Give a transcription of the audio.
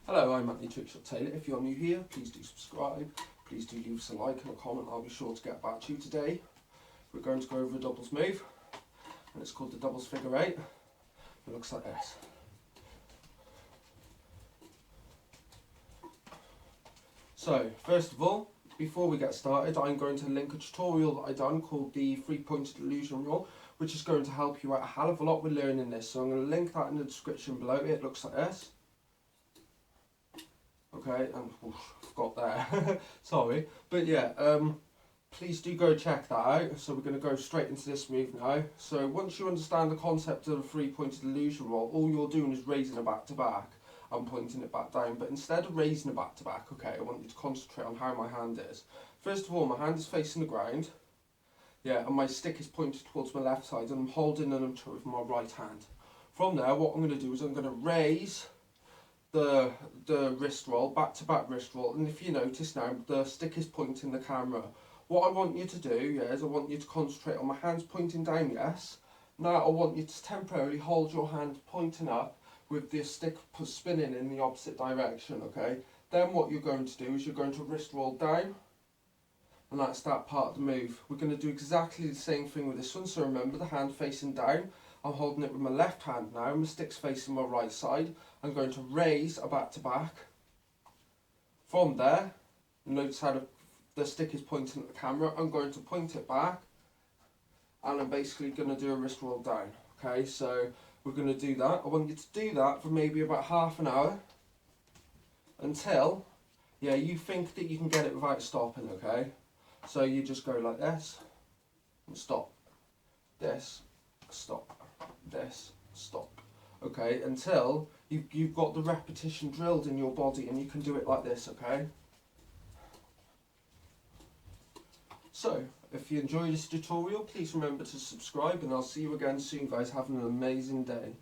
Hello, I'm Anthony Taylor. If you're new here, please do subscribe. Please do leave us a like and a comment. I'll be sure to get back to you today. We're going to go over a doubles move, and it's called the doubles figure eight. It looks like this. So, first of all, before we get started, I'm going to link a tutorial that I've done called the three-pointed illusion rule, which is going to help you out a hell of a lot with learning this. So I'm going to link that in the description below. It looks like this. Okay, and forgot there. Sorry, but yeah, please do go check that out. So we're going to go straight into this move now. So once you understand the concept of the three-pointed illusion roll, all you're doing is raising a back to back and pointing it back down. But instead of raising a back to back, okay, I want you to concentrate on how my hand is. First of all, my hand is facing the ground. Yeah, and my stick is pointed towards my left side, and I'm holding an nunchaku with my right hand. From there, what I'm going to do is I'm going to raise the wrist roll, back to back wrist roll, and if you notice now, the stick is pointing the camera. What I want you to do, yeah, is I want you to concentrate on my hands pointing down, yes. Now I want you to temporarily hold your hand pointing up with the stick spinning in the opposite direction, okay? Then what you're going to do is you're going to wrist roll down, and that's that part of the move. We're going to do exactly the same thing with this one, so remember the hand facing down. I'm holding it with my left hand now, my stick's facing my right side. I'm going to raise a back to back. From there, notice how the stick is pointing at the camera. I'm going to point it back, and I'm basically going to do a wrist roll down. Okay, so we're going to do that. I want you to do that for maybe about half an hour until, yeah, you think that you can get it without stopping, okay? So you just go like this and stop, this, stop, this, stop. Okay, until you've got the repetition drilled in your body and you can do it like this, okay? So, if you enjoyed this tutorial, please remember to subscribe, and I'll see you again soon, guys. Have an amazing day.